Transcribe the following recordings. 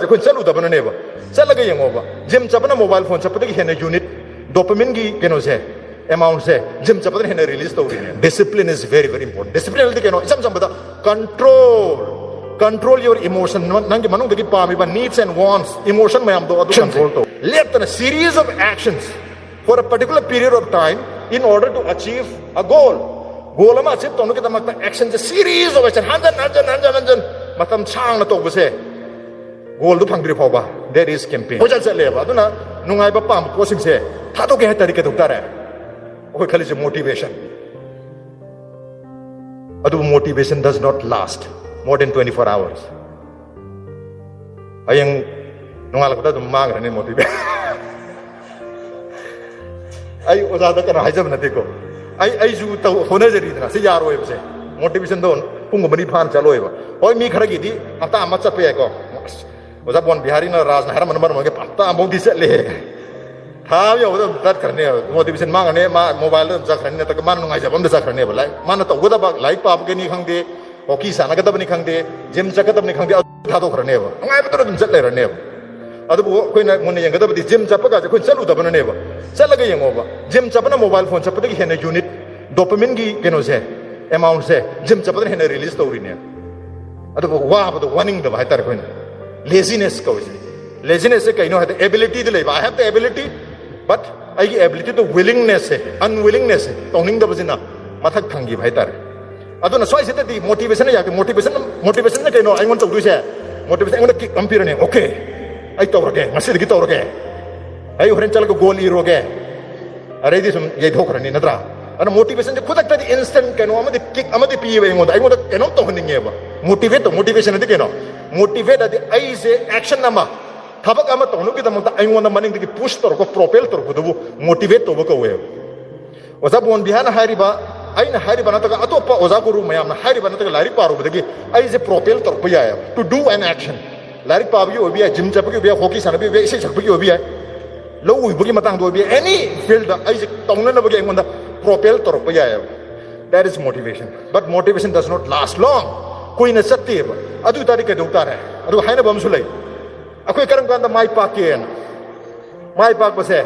से कोई चलू दबन नेब चल लगे यंगोबा जिम चपना मोबाइल फोन चपदगी हेने यूनिट डोपामिन की केनो से अमाउंट से जिम चपदन हेने रिलीज तौरीने discipline is very very important discipline अलदी केनो इसम संबदा कंट्रोल योर इमोशन नंगे मनुंग दगी पामिबा नीड्स एंड वांट्स इमोशन मयाम दो अदु कंट्रोल तो लेफ्टन series of actions for a particular period of time in order to achieve a goal अमा अचीव तौनु के दमकता एक्शन से सीरीज ऑफ एक्शन हंजन मतम सांग न तौबसे गोल दु फंगद्रि फावबा there is campaign होजल चलेबा अदुना नुंगाइबा palm possessing से थातो के तरीके दुक्तारे ओय खली से मोटिवेशन अदु motivation does not last more than 24 hours ayang nungal ko ta mang rane motivate ay oza da kana hajab na teko ay ju ta hona jari na se yaro e bse motivation don pung mani phan chalo e ba oi mi khara gi di hafta ama chape ko oza bon bihari na raj na haram man ge hafta among di set le tha yo da tat karne motivation mang ne ma mobile da zakhrane ta man nungai jabam da zakhrane ba lai man ta goda ba like pa ge ni khang de Oki सानगदबनी खंगदे gym चगदबनी खंगदे थादो खरनेबा अंगाय बतर दुम चट लेरनेबा adobo Koyna मुन यंगदबदी gym चपका जे कोइ चलु दबननेबा चलगे यंगोबा gym Chapna mobile phone चपदगी हेने unit dopamine की केनो से अमाउंट से जिम चपदन हेने रिलीज तौरीने अदबो वाबदो वार्निंग द भाइतर कोइना लेजीनेस से कइनो है एबिलिटी दे लेबा I have the ability but I ability तो विलिंगनेस से अनविलिंगनेस से तौनिंग दबजिना मथक खंगी भाइतर अदुना सोई सेते मोटिवेशन या मोटिवेशन ने केनो आई वांट टू डू से मोटिवेशन आई किक कंप्यूटर ने ओके आई तौरगे मसिदगी तौरगे आई होरेन चल को गोल इरोगे अरे दी सुम ये धोखरनी नद्रा अन मोटिवेशन जे खुद तक इंस्टेंट केनो अमदि किक अमदि पीवे आई वांट केनो तो हनिंगेबा मोटिवेशन ने केनो मोटिवेट अदि आई से एक्शन नमा थबक अम तौनु की दमता आई वांट मनिंग दि पुश तौर को प्रोपेल तौर को दबु मोटिवेट तो बको वे ओजा bone Bihan हारिबा aina hari banataga atopa oza guru mayam na hari banataga lari paru bedagi ai je propel tor pya to do an action lari pa bi obi gym chap bi hockey sana bi ise chak bi obi lo ui bugi matang do bi any field ai je tongna na bugi ngonda propel tor pya that is motivation but motivation does not last long koi na satte ba adu tarike doktar hai adu haina bam sulai akoi karam kanda mai pa ke mai pa ba se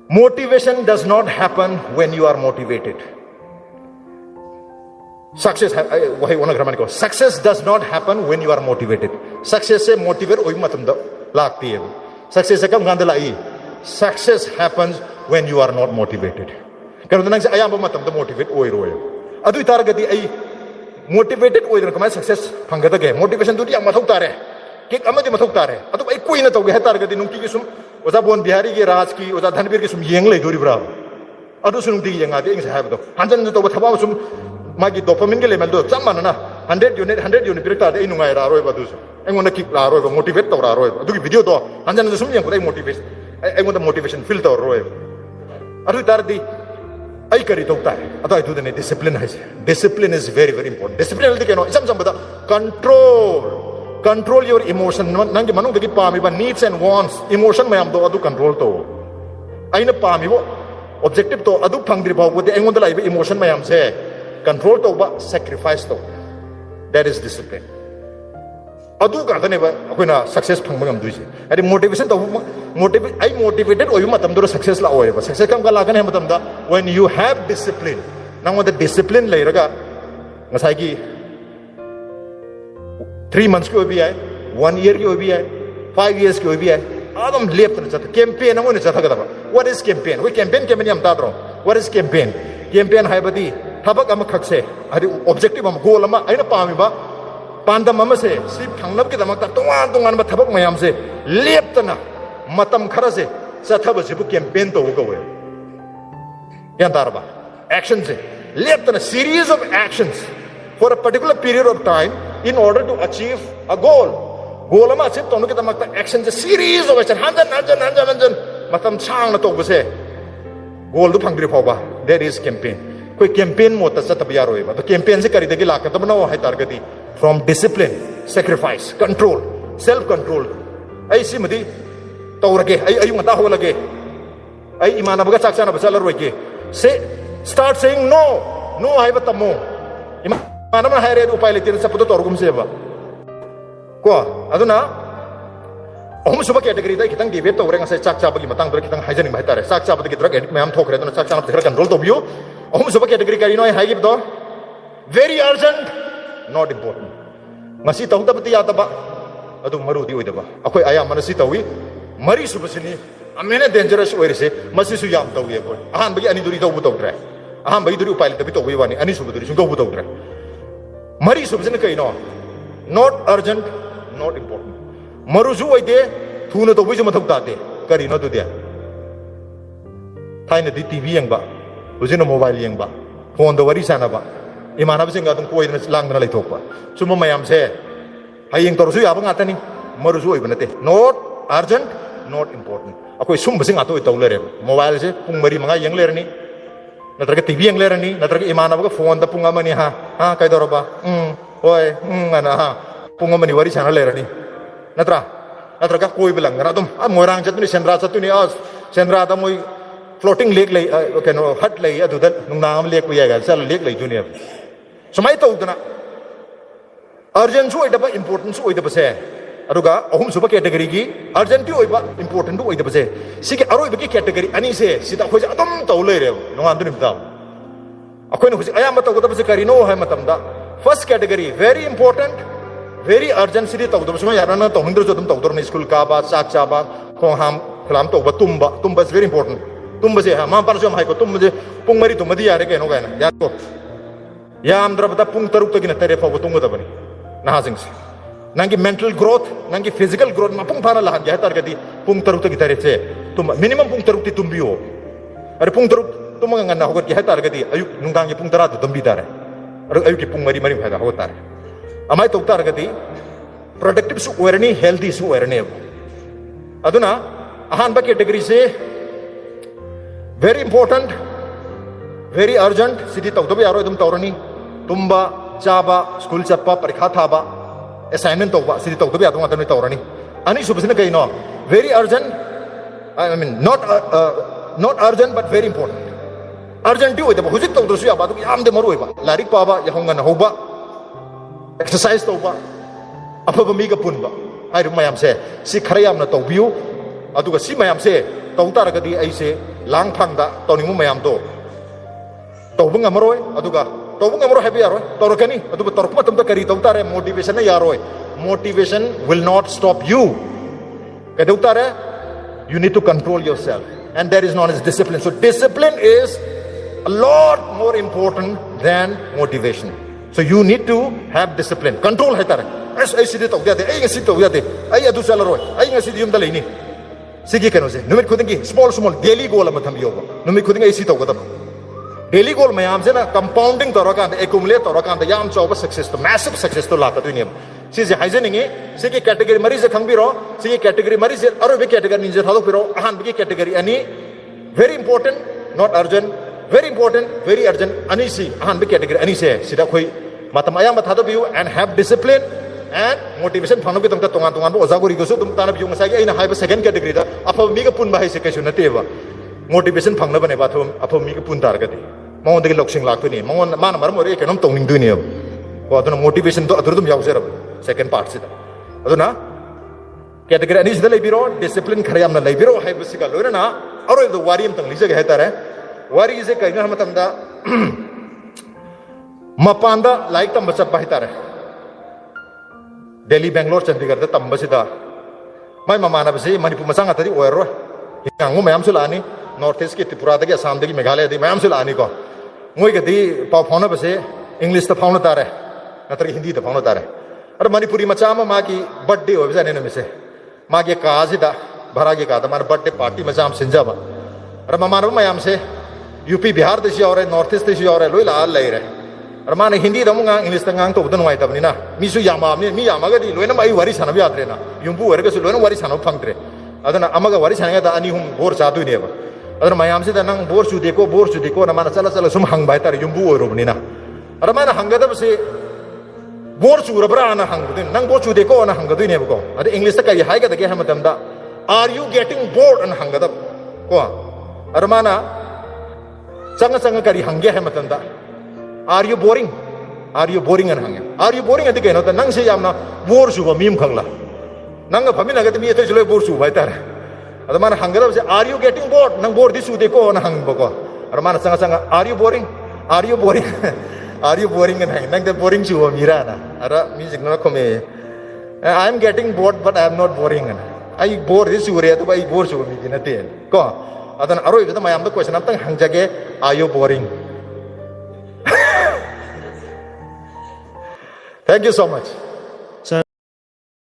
motivation does not happen when you are motivated. Success does not happen when you are motivated. Success se motivate oi matam da lagti hai. Success se kam ganda lai. Success happens when you are not motivated. Karo nang se ayam matam da motivate oi roya. Adu itar gati ai motivated oi da kamai success phangada ge motivation du dia mathau tare. Kik amadi mathau tare. Adu ai koi na tau ge tar gati nungki ki sum ओजा bone Bihari के राज की ओजा धनबीर के सुम Young ले दोरी ब्रा अदु सुन दी येंगा दे इंग से हाबदो हंजन तो थबा सुम मागी डोपामिन के लेवल दो चमन ना 100 यूनिट पिरता दे नुंगाय रा रोय बदु एंगोन किक ला रोय मोटिवेट तो रा रोय अदु की वीडियो तो हंजन सुम येंग को मोटिवेशन एंगोन मोटिवेशन फील तो रोय अदु तार दी आई करी तो ता अदु आई दु ने डिसिप्लिन है discipline is very very important discipline अलदी केनो इसम संबदा control your emotion nangi manung dagi pamiba needs and wants emotion mayam do adu control to aina pamibo objective to adu phangdri baw bode engon da laiba emotion mayam se control to ba sacrifice to that is discipline adu ka dane ba akoina success phangba ngam duise ari motivation to motivated oyu matam do success la oy ba success kam ka la kan he matam da when you have discipline nango da discipline leiraga ngasai gi 3 months की भी है 1 year की भी है 5 years की भी है आदम left न जाता कैंपेन हमो न जाता कदबा what is campaign way campaign के मनी हम ताद्रो व्हाट इज कैंपेन है बदी थबक अम खक्से हरि ऑब्जेक्टिव हम गोल अम आइना पामिबा पांदम अम से सिर्फ थांगनब के दमक तोंगान ब थबक मयाम से लेफ्टना मतम खरा से सथब सिबु कैंपेन तो गवे या तारबा एक्शन से लेफ्टना series of actions for a particular period of time in order to achieve a goal ama achieve tonu ke damakta action je series of action hanjan matam chang na to bse goal du phangri phoba there is campaign koi campaign mo ta sat biya roeba to campaign se kari degi la ka tabna hai targeti from discipline sacrifice control self control ai si madi tawrage ai mata ho lage ai imana baga chak chana basala roige say start saying no hai batamo mana hai re upai le tin sa puto torgum se ba ko aduna ahum suba category da kitang debate to reng ase chak chabagi matang dra kitang haijaning bai tare chak chabagi drug addict mayam thokre aduna chak chab thera control to biu ahum suba category kari no hai gib do very urgent not important ngasi tong ta pati ya ta ba adu maru di oida ba akoi aya manasi tawi mari suba sini amena dangerous oirise masi su yam tawi ko ahan bagi ani duri to bu to dra ahan bagi duri upai tabi to wi wani ani suba duri su to bu to dra mari suba sini kai no not urgent not important maruju oide thuna to buju mathok tate kari no tu dia thaina di tv yang ba bujina mobile yang ba phone do wari sana ba imana ba singa tum koi na lang na lai thok ba suma mayam se hayeng torsu ya ba ngata ni maruju oi banate not urgent not important akoi sum ba singa to to lere mobile se pung mari manga yang lere ni natraga tv yang lere ni natraga imana ba phone da pung amani ha kai doro ba oi ana ha pung amani wari sana lere ni natraga koi bilang na dum morang jatu ni sendra jatu ni as sendra da moi floating lake lay kano hut lay adu da nung nangam lake ko yaga sel lake lay dunia somai to dana urgent su ida ba important su ida ba se aduga ahum suba category gi urgent ti oiba important du ida ba se sigi aroi ba ki category ani se sida khoi adum to lay re nong andu nim da akoi no husi aya ma to da ba se kari no hai matam da first category very important very urgent city to da suma yarana to hindro jo dum to dor ni school ka ba sak cha ba khong ham khlam to ba tumba is very important tumba se ha ma par jo mai ko tumba je pung mari tumba di yare ke no ga na ya to yam dra ba pung taruk to gi na tere fa ko tumba da bani na ha sing nangi mental growth nangi physical growth ma pung phana la ha tar ga di pung taruk to gi tere che tumba minimum pung taruk ti tumbio are pung taruk tumma nga na ho ga ki tar ga di ayuk nungdang gi pung tara to tumbi tare are ayuk ki pung mari mari ha ho tare amai to tar ga di productive su werni healthy su werne aduna ahan ba category se very important very urgent city to dobe yaro dum tawrani tumba chaba school chappa parikha thaba assignment to ba city to dobe yaro ngatani tawrani ani subsina kai no very urgent I mean not urgent but very important urgent ti oida ba hujik to dosu ya ba du yam de maru ba larik pa ba ya hongan hoba exercise to ba apa ba mi ga pun ba ai ru mayam se si kharayam na to biu aduga si mayam se to tar ga di ai se lang phang da to ni mu mayam to bung amaroi aduga to bung amaro happy yaroi to rokani aduga tor kuma tumta kari to tare motivation na yaroi motivation will not stop you kadu tare you need to control yourself and that is known as discipline so discipline is a lot more important than motivation so you need to have discipline control hai tare ai sidi to dia de ai ngasi to dia de ai adu sala roi ai ngasi yum da leini sigi kano se numit khudingi small daily goal ma tham yoga numit khudingi ai si to ga daily goal mayam se na compounding toroka and accumulate toroka and yam choba success to massive success to lata tu niam si je hygienic se ki category mari se khangbiro si category mari se aro be category ninja thalo piro ahan be category ani very important not urgent very important very urgent ani si ahan be category ani se sida khoi matam ayam ma thado biu and have discipline and motivation phanu bi tamta tongan bo ozagori go so tum tana biu ngasai ai na haiba second category da apa mi ga pun ba hai se kaisu na teba motivation phangna bane ba thum apa mi ga pun tar ga de mong de loksing lak tu ni mong man mar mo re kenom tong ning du ni ko aduna motivation to adurdum yaw se second part sida aduna category ani sida lebiro discipline kharayam na lebiro hai bisiga loina na aro the wariam tang lija ga hetare wari se kai na matam da mapanda like tam bachap ba hetare Delhi Bangalore Chandigarh da tam basida mai mamana basi manipur masang atari oiro hingangu mayam sulani north east ki tripura da ki assam da ki meghalaya da mayam sulani ko ngoi ga di pa phone base english ta phone tare natri hindi ta phone tare ar manipuri machama ma ki birthday hoy basa ne mise ma ki kazi da bhara ki ka da mar birthday party macham sinja ba ar mamana mayam se up bihar da si aur north east da si aur loi la lai re ar ma ne hindi da munga english ta ngang to budan wai tab ni na mi su yama mi yama ga di loina mai wari sana bi atre na yumbu wer ga su loina wari sana phangtre adana amaga wari sana da ani hum bor sa du ne ba adana mayam se da nang bor su deko na mana chala sum hang bai tar yumbu oro ni na ar mana hanga da se bor su rabra na hang du nang bor su deko na hang du ne ba ko ade english ta kai hai ga da ge ham tam da are you getting bored an hanga da ko ar mana sanga kari hangge ham tam da are you boring are you boring and hanging? Are you boring at the game? Nang say yam na bore suba mim khangla. Nang a famina get me to slow bore suba tar. Adamana hangara say, are you getting bored? Nang bored this would go on hang boko. Ramana sanga sanga, are you boring? Are you boring? Are you boring and hanging? Nang the boring suba mirana. Ara music no come. I am getting bored, but I am not boring. I bore this suba to buy bore suba me in a tail. Go. Adan aro ito mayam the question aptang hangjage, are you boring? Thank you so much.